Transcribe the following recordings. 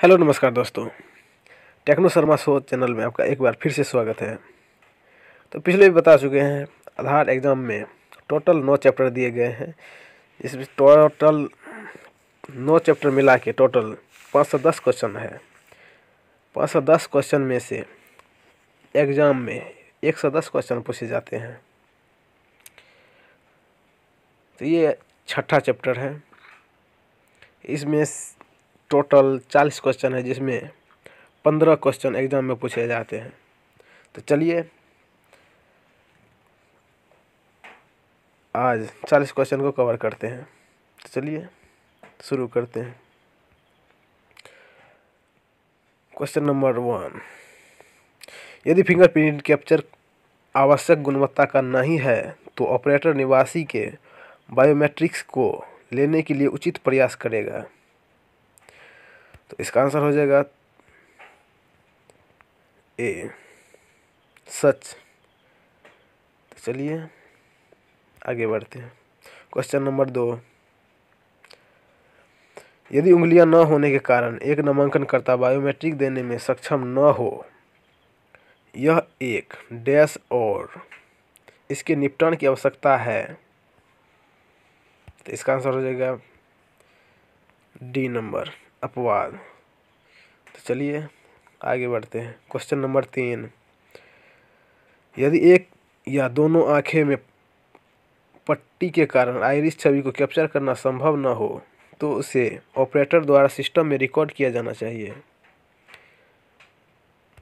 Hello नमस्कार दोस्तों, techno Sharma show channel में आपका एक बार फिर से स्वागत है। तो पिछले भी बता चुके हैं, आधार एग्ज़ाम में टोटल 9 चैप्टर दिए गए हैं। इसमें टोटल 9 चैप्टर मिला के टोटल 510 क्वेश्चन है। 510 क्वेश्चन में से एग्ज़ाम में 110 क्वेश्चन पूछे जाते हैं। तो ये छठा चैप्टर है। इसमें टोटल 40 क्वेश्चन है, जिसमें 15 क्वेश्चन एग्ज़ाम में पूछे जाते हैं। तो चलिए आज 40 क्वेश्चन को कवर करते हैं। तो चलिए शुरू करते हैं। क्वेश्चन नंबर 1, यदि फिंगरप्रिंट कैप्चर आवश्यक गुणवत्ता का नहीं है तो ऑपरेटर निवासी के बायोमेट्रिक्स को लेने के लिए उचित प्रयास करेगा। तो इसका आंसर हो जाएगा ए, सच। तो चलिए आगे बढ़ते हैं। क्वेश्चन नंबर 2, यदि उंगलियां न होने के कारण एक नामांकनकर्ता बायोमेट्रिक देने में सक्षम न हो, यह एक डैश और इसके निपटान की आवश्यकता है। तो इसका आंसर हो जाएगा डी नंबर, अपवाद। तो चलिए आगे बढ़ते हैं। क्वेश्चन नंबर 3, यदि एक या दोनों आंखें में पट्टी के कारण आइरिस छवि को कैप्चर करना संभव न हो तो उसे ऑपरेटर द्वारा सिस्टम में रिकॉर्ड किया जाना चाहिए।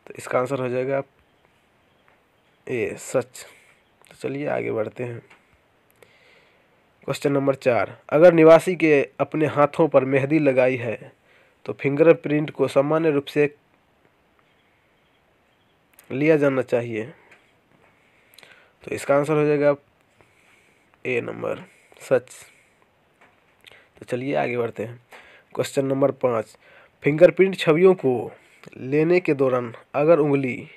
तो इसका आंसर हो जाएगा ए, सच। तो चलिए आगे बढ़ते हैं। क्वेश्चन नंबर 4, अगर निवासी के अपने हाथों पर मेहंदी लगाई है तो फिंगरप्रिंट को सामान्य रूप से लिया जाना चाहिए। तो इसका आंसर हो जाएगा ए नंबर, सच। तो चलिए आगे बढ़ते हैं। क्वेश्चन नंबर 5, फिंगरप्रिंट छवियों को लेने के दौरान अगर उंगली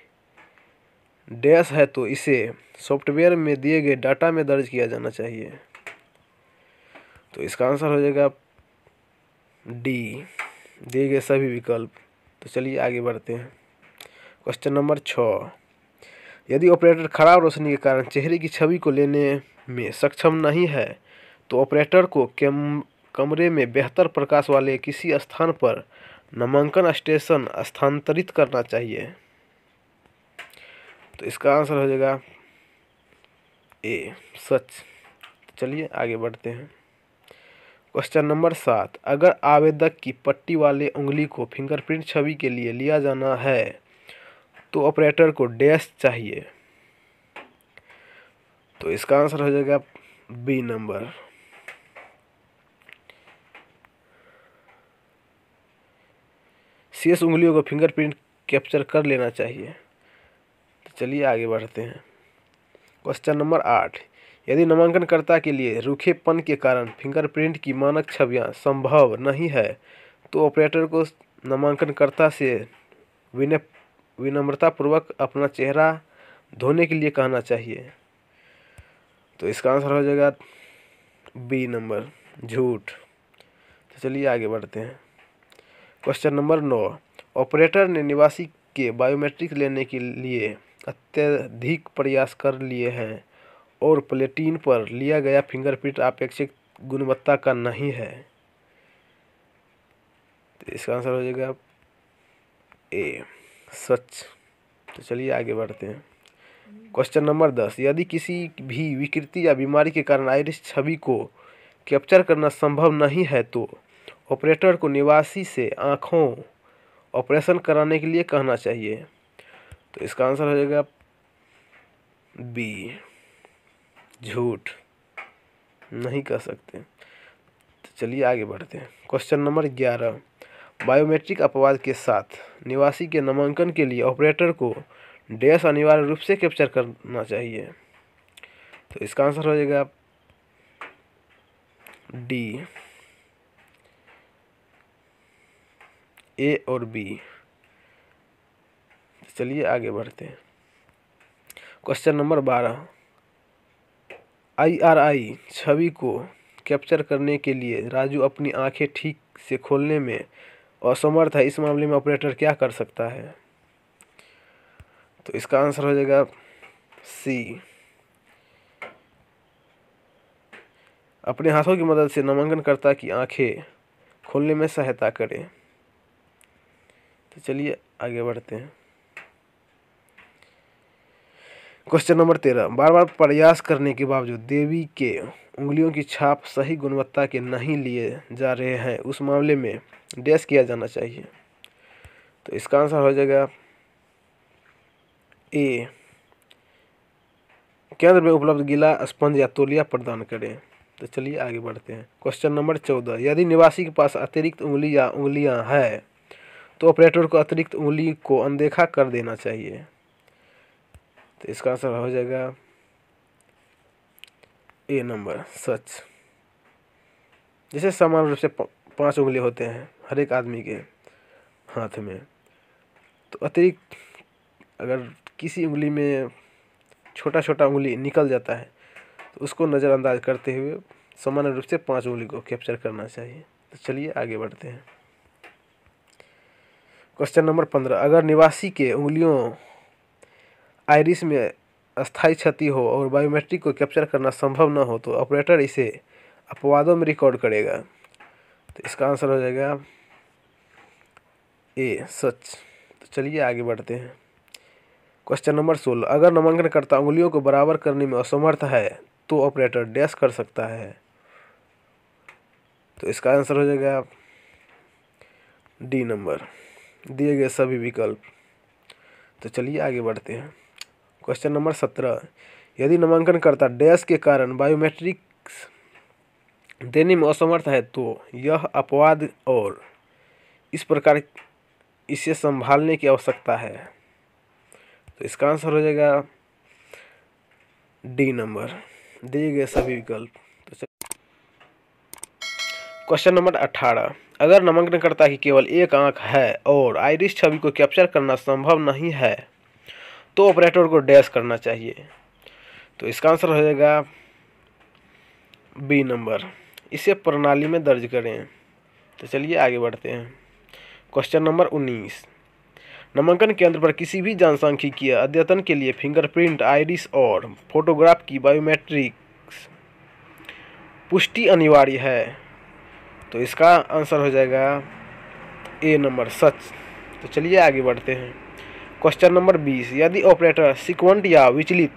डैश है तो इसे सॉफ्टवेयर में दिए गए डाटा में दर्ज किया जाना चाहिए। तो इसका आंसर हो जाएगा डी, दिए गए सभी विकल्प। तो चलिए आगे बढ़ते हैं। क्वेश्चन नंबर 6, यदि ऑपरेटर खराब रोशनी के कारण चेहरे की छवि को लेने में सक्षम नहीं है तो ऑपरेटर को कमरे में बेहतर प्रकाश वाले किसी स्थान पर नामांकन स्टेशन स्थानांतरित करना चाहिए। तो इसका आंसर हो जाएगा ए, सच। चलिए आगे बढ़ते हैं। क्वेश्चन नंबर 7, अगर आवेदक की पट्टी वाले उंगली को फिंगरप्रिंट छवि के लिए लिया जाना है तो ऑपरेटर को डैश चाहिए। तो इसका आंसर हो जाएगा बी नंबर, शेष उंगलियों को फिंगरप्रिंट कैप्चर कर लेना चाहिए। तो चलिए आगे बढ़ते हैं। क्वेश्चन नंबर 8, यदि नामांकनकर्ता के लिए रूखेपन के कारण फिंगरप्रिंट की मानक छवियां संभव नहीं है तो ऑपरेटर को नामांकनकर्ता से विनम्रतापूर्वक अपना चेहरा धोने के लिए कहना चाहिए। तो इसका आंसर हो जाएगा बी नंबर, झूठ। तो चलिए आगे बढ़ते हैं। क्वेश्चन नंबर 9, ऑपरेटर ने निवासी के बायोमेट्रिक लेने के लिए अत्यधिक प्रयास कर लिए हैं और प्लेटिन पर लिया गया फिंगरप्रिंट अपेक्षित गुणवत्ता का नहीं है। तो इसका आंसर हो जाएगा ए, सच। तो चलिए आगे बढ़ते हैं। क्वेश्चन नंबर 10, यदि किसी भी विकृति या बीमारी के कारण आइरिस छवि को कैप्चर करना संभव नहीं है तो ऑपरेटर को निवासी से आँखों ऑपरेशन कराने के लिए कहना चाहिए। तो इसका आंसर हो जाएगा बी, झूठ, नहीं कह सकते। तो चलिए आगे बढ़ते हैं। क्वेश्चन नंबर 11, बायोमेट्रिक अपवाद के साथ निवासी के नामांकन के लिए ऑपरेटर को डैश अनिवार्य रूप से कैप्चर करना चाहिए। तो इसका आंसर हो जाएगा डी, ए और बी। चलिए आगे बढ़ते हैं। क्वेश्चन नंबर 12, IRI छवि को कैप्चर करने के लिए राजू अपनी आंखें ठीक से खोलने में असमर्थ है, इस मामले में ऑपरेटर क्या कर सकता है? तो इसका आंसर हो जाएगा सी, अपने हाथों की मदद से नामांकनकर्ता की आंखें खोलने में सहायता करें। तो चलिए आगे बढ़ते हैं। क्वेश्चन नंबर 13, बार बार प्रयास करने के बावजूद देवी के उंगलियों की छाप सही गुणवत्ता के नहीं लिए जा रहे हैं, उस मामले में डैश किया जाना चाहिए। तो इसका आंसर हो जाएगा ए, केंद्र में उपलब्ध गीला स्पंज या तौलिया प्रदान करें। तो चलिए आगे बढ़ते हैं। क्वेश्चन नंबर 14, यदि निवासी के पास अतिरिक्त उंगली या उंगलियां है तो ऑपरेटर को अतिरिक्त उंगली को अनदेखा कर देना चाहिए। तो इसका आंसर हो जाएगा ए नंबर, सच। जैसे समान रूप से 5 उंगली होते हैं हर एक आदमी के हाथ में, तो अतिरिक्त अगर किसी उंगली में छोटा छोटा उंगली निकल जाता है तो उसको नज़रअंदाज करते हुए सामान्य रूप से 5 उंगली को कैप्चर करना चाहिए। तो चलिए आगे बढ़ते हैं। क्वेश्चन नंबर 15, अगर निवासी के उंगलियों आइरिस में अस्थायी क्षति हो और बायोमेट्रिक को कैप्चर करना संभव न हो तो ऑपरेटर इसे अपवादों में रिकॉर्ड करेगा। तो इसका आंसर हो जाएगा ए, सच। तो चलिए आगे बढ़ते हैं। क्वेश्चन नंबर 16, अगर नामांकनकर्ता उंगलियों को बराबर करने में असमर्थ है तो ऑपरेटर डैश कर सकता है। तो इसका आंसर हो जाएगा डी नंबर, दिए गए सभी विकल्प। तो चलिए आगे बढ़ते हैं। क्वेश्चन नंबर 17, यदि नामांकनकर्ता डैश के कारण बायोमेट्रिक्स देने में असमर्थ है तो यह अपवाद और इस प्रकार इसे संभालने की आवश्यकता है। तो इसका आंसर हो जाएगा डी नंबर, दिए गए सभी विकल्प। तो क्वेश्चन नंबर 18, अगर नामांकनकर्ता की केवल एक आंख है और आइरिस छवि को कैप्चर करना संभव नहीं है तो ऑपरेटर को डैश करना चाहिए। तो इसका आंसर हो जाएगा बी नंबर, इसे प्रणाली में दर्ज करें। तो चलिए आगे बढ़ते हैं। क्वेश्चन नंबर 19, नामांकन केंद्र पर किसी भी जनसांख्यिकीय अद्यतन के लिए फिंगरप्रिंट, आइरिस और फोटोग्राफ की बायोमेट्रिक्स पुष्टि अनिवार्य है। तो इसका आंसर हो जाएगा ए नंबर, सच। तो चलिए आगे बढ़ते हैं। क्वेश्चन नंबर 20, यदि ऑपरेटर सिक्वेंट या विचलित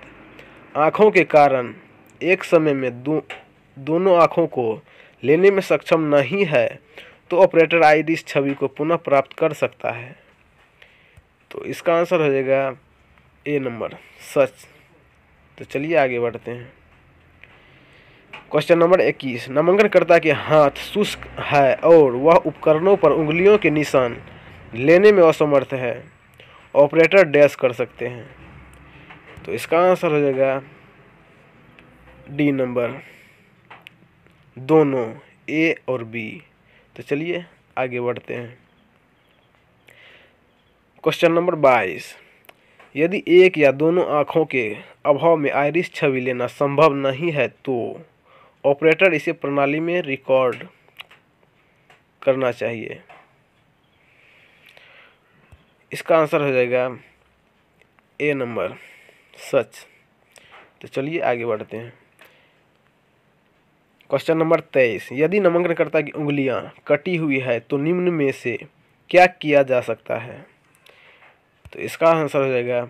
आँखों के कारण एक समय में दोनों आँखों को लेने में सक्षम नहीं है तो ऑपरेटर आइरिस छवि को पुनः प्राप्त कर सकता है। तो इसका आंसर हो जाएगा ए नंबर, सच। तो चलिए आगे बढ़ते हैं। क्वेश्चन नंबर 21, नामांकनकर्ता के हाथ शुष्क है और वह उपकरणों पर उंगलियों के निशान लेने में असमर्थ है, ऑपरेटर डैश कर सकते हैं। तो इसका आंसर हो जाएगा डी नंबर, दोनों, ए और बी। तो चलिए आगे बढ़ते हैं। क्वेश्चन नंबर 22, यदि एक या दोनों आँखों के अभाव में आइरिस छवि लेना संभव नहीं है तो ऑपरेटर इसे प्रणाली में रिकॉर्ड करना चाहिए। इसका आंसर हो जाएगा ए नंबर, सच। तो चलिए आगे बढ़ते हैं। क्वेश्चन नंबर 23, यदि नामांकनकर्ता की उंगलियां कटी हुई है तो निम्न में से क्या किया जा सकता है। तो इसका आंसर हो जाएगा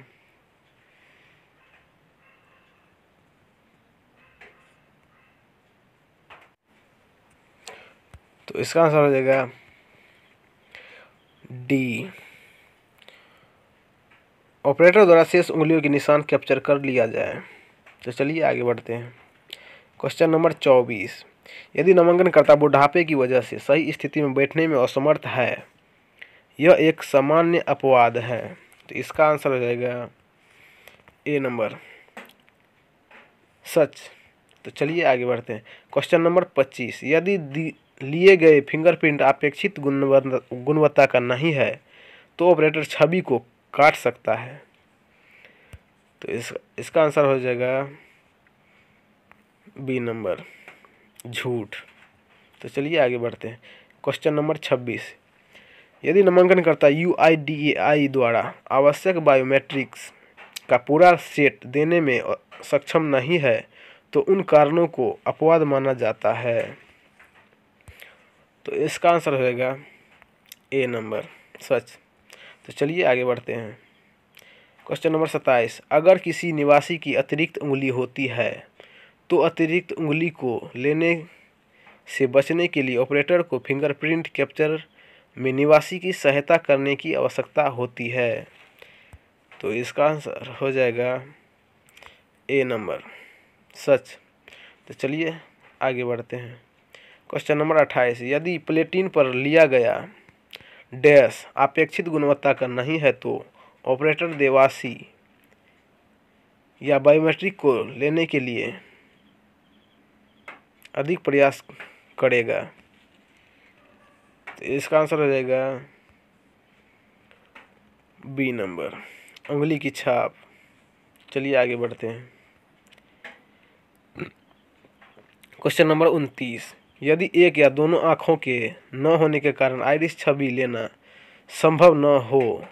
डी, ऑपरेटर द्वारा शेष उंगलियों के निशान कैप्चर कर लिया जाए। तो चलिए आगे बढ़ते हैं। क्वेश्चन नंबर 24, यदि नामांकनकर्ता बुढ़ापे की वजह से सही स्थिति में बैठने में असमर्थ है, यह एक सामान्य अपवाद है। तो इसका आंसर हो जाएगा ए नंबर, सच। तो चलिए आगे बढ़ते हैं। क्वेश्चन नंबर 25, यदि लिए गए फिंगरप्रिंट अपेक्षित गुणवत्ता का नहीं है तो ऑपरेटर छवि को काट सकता है। तो इसका आंसर हो जाएगा बी नंबर, झूठ। तो चलिए आगे बढ़ते हैं। क्वेश्चन नंबर 26, यदि नामांकनकर्ता UIDAI द्वारा आवश्यक बायोमेट्रिक्स का पूरा सेट देने में सक्षम नहीं है तो उन कारणों को अपवाद माना जाता है। तो इसका आंसर होगा ए नंबर, सच। तो चलिए आगे बढ़ते हैं। क्वेश्चन नंबर 27, अगर किसी निवासी की अतिरिक्त उंगली होती है तो अतिरिक्त उंगली को लेने से बचने के लिए ऑपरेटर को फिंगरप्रिंट कैप्चर में निवासी की सहायता करने की आवश्यकता होती है। तो इसका आंसर हो जाएगा ए नंबर, सच। तो चलिए आगे बढ़ते हैं। क्वेश्चन नंबर 28, यदि प्लेटिन पर लिया गया डैश अपेक्षित गुणवत्ता का नहीं है तो ऑपरेटर देवासी या बायोमेट्रिक को लेने के लिए अधिक प्रयास करेगा। तो इसका आंसर हो जाएगा बी नंबर, उंगली की छाप। चलिए आगे बढ़ते हैं। क्वेश्चन नंबर 29, यदि एक या दोनों आँखों के न होने के कारण आइरिस छवि लेना संभव न हो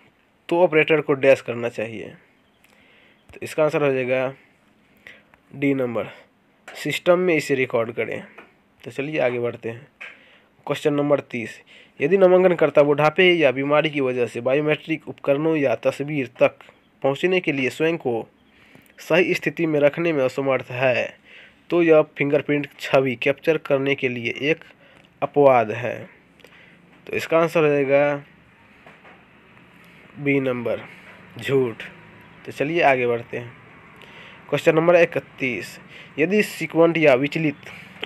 तो ऑपरेटर को डैश करना चाहिए। तो इसका आंसर हो जाएगा डी नंबर, सिस्टम में इसे रिकॉर्ड करें। तो चलिए आगे बढ़ते हैं। क्वेश्चन नंबर 30, यदि नामांकनकर्ता बुढ़ापे या बीमारी की वजह से बायोमेट्रिक उपकरणों या तस्वीर तक पहुंचने के लिए स्वयं को सही स्थिति में रखने में असमर्थ है तो यह फिंगरप्रिंट छवि कैप्चर करने के लिए एक अपवाद है। तो इसका आंसर हो जाएगा बी नंबर, झूठ। तो चलिए आगे बढ़ते हैं। क्वेश्चन नंबर 31, यदि सिक्वेंट या विचलित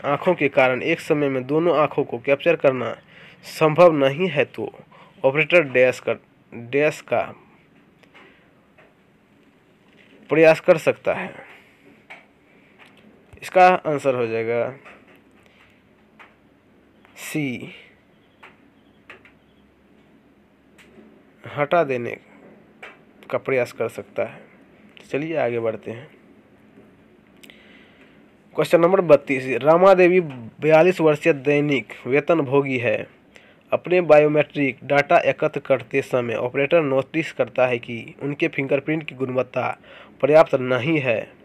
आँखों के कारण एक समय में दोनों आँखों को कैप्चर करना संभव नहीं है तो ऑपरेटर डैश का प्रयास कर सकता है। इसका आंसर हो जाएगा सी, हटा देने का प्रयास कर सकता है। चलिए आगे बढ़ते हैं। क्वेश्चन नंबर 32, रमा देवी 42 वर्षीय दैनिक वेतनभोगी है। अपने बायोमेट्रिक डाटा एकत्र करते समय ऑपरेटर नोटिस करता है कि उनके फिंगरप्रिंट की गुणवत्ता पर्याप्त नहीं है।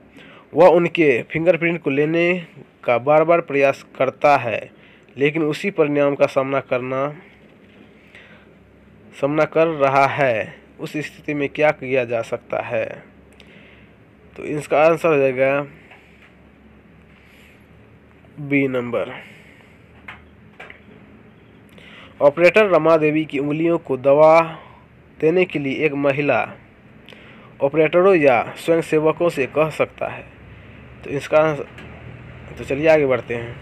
वह उनके फिंगरप्रिंट को लेने का बार बार प्रयास करता है लेकिन उसी परिणाम का सामना कर रहा है। उस स्थिति में क्या किया जा सकता है? तो इसका आंसर हो जाएगा B number, operator Rama Devi की उंगलियों को दबा देने के लिए एक महिला ऑपरेटरों या स्वयंसेवकों से कह सकता है। तो चलिए आगे बढ़ते हैं।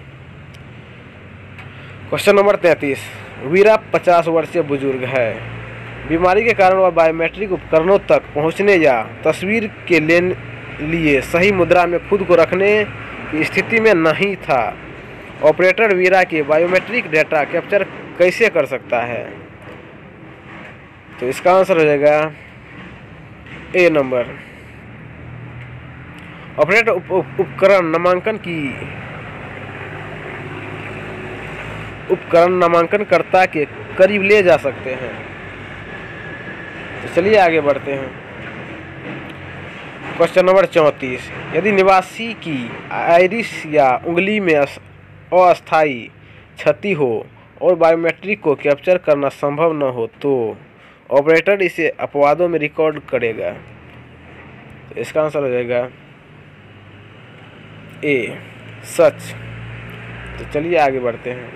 क्वेश्चन नंबर 33, वीरा 50 वर्षीय बुजुर्ग है। बीमारी के कारण वह बायोमेट्रिक उपकरणों तक पहुंचने या तस्वीर के लिए सही मुद्रा में खुद को रखने की स्थिति में नहीं था। ऑपरेटर वीरा के बायोमेट्रिक डेटा कैप्चर कैसे कर सकता है? तो इसका आंसर हो जाएगा ए नंबर, ऑपरेटर उपकरण नामांकनकर्ता के करीब ले जा सकते हैं। तो चलिए आगे बढ़ते हैं। क्वेश्चन नंबर 34, यदि निवासी की आइरिस या उंगली में अस्थायी क्षति हो और बायोमेट्रिक को कैप्चर करना संभव न हो तो ऑपरेटर इसे अपवादों में रिकॉर्ड करेगा। तो इसका आंसर हो जाएगा ए, सच। तो चलिए आगे बढ़ते हैं।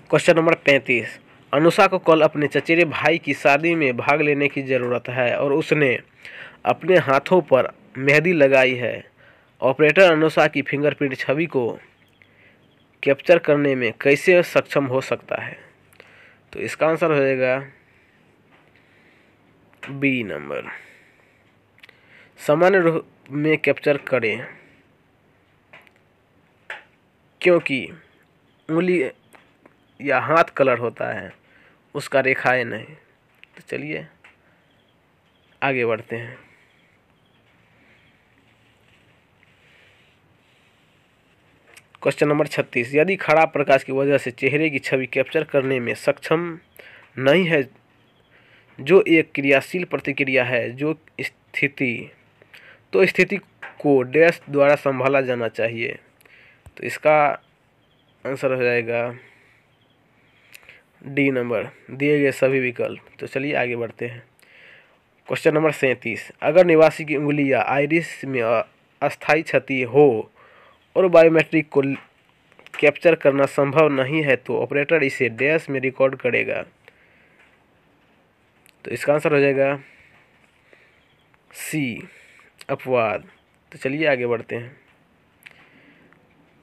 क्वेश्चन नंबर 35, अनुषा को कल अपने चचेरे भाई की शादी में भाग लेने की ज़रूरत है और उसने अपने हाथों पर मेहंदी लगाई है। ऑपरेटर अनुषा की फिंगरप्रिंट छवि को कैप्चर करने में कैसे सक्षम हो सकता है? तो इसका आंसर हो जाएगा बी नंबर, सामान्य रूप में कैप्चर करें क्योंकि उंगली या हाथ कलर होता है, उसका रेखाएं नहीं। तो चलिए आगे बढ़ते हैं। क्वेश्चन नंबर 36, यदि खराब प्रकाश की वजह से चेहरे की छवि कैप्चर करने में सक्षम नहीं है, जो एक क्रियाशील प्रतिक्रिया है, तो स्थिति को डैश द्वारा संभाला जाना चाहिए। तो इसका आंसर हो जाएगा डी नंबर, दिए गए सभी विकल्प। तो चलिए आगे बढ़ते हैं। क्वेश्चन नंबर 37, अगर निवासी की उंगली या आइरिस में अस्थायी क्षति हो और बायोमेट्रिक को कैप्चर करना संभव नहीं है तो ऑपरेटर इसे डैश में रिकॉर्ड करेगा। तो इसका आंसर हो जाएगा सी, अपवाद। तो चलिए आगे बढ़ते हैं।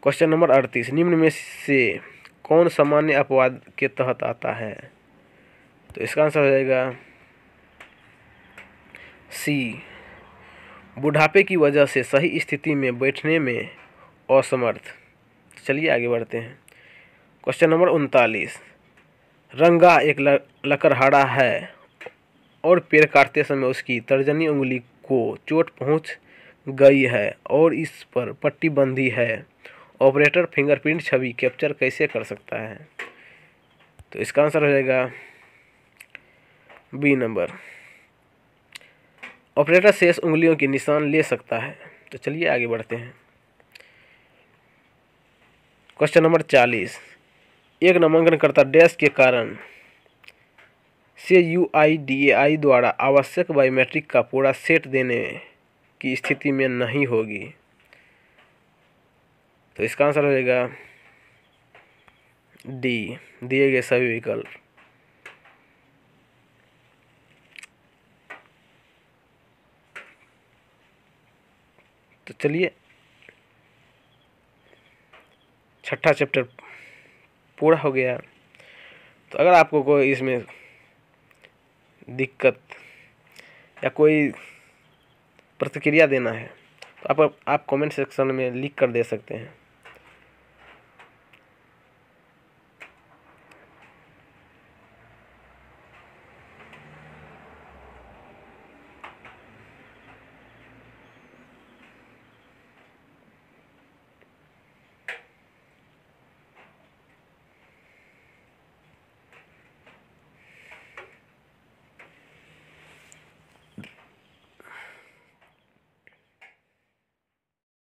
क्वेश्चन नंबर 38, निम्न में से कौन सामान्य अपवाद के तहत आता है? तो इसका आंसर हो जाएगा सी, बुढ़ापे की वजह से सही स्थिति में बैठने में असमर्थ। चलिए आगे बढ़ते हैं। क्वेश्चन नंबर 39, रंगा एक लकड़हारा है और पेड़ काटते समय उसकी तर्जनी उंगली को चोट पहुंच गई है और इस पर पट्टी बंधी है, ऑपरेटर फिंगरप्रिंट छवि कैप्चर कैसे कर सकता है? तो इसका आंसर हो जाएगा बी नंबर, ऑपरेटर शेष उंगलियों के निशान ले सकता है। तो चलिए आगे बढ़ते हैं। क्वेश्चन नंबर 40, एक नामांकनकर्ता डैश के कारण से UIDAI द्वारा आवश्यक बायोमेट्रिक का पूरा सेट देने की स्थिति में नहीं होगी। तो इसका आंसर हो जाएगा डी, दिए गए सभी विकल्प। तो चलिए छठा चैप्टर पूरा हो गया। तो अगर आपको कोई इसमें दिक्कत या कोई प्रतिक्रिया देना है तो आप कमेंट सेक्शन में लिख कर दे सकते हैं।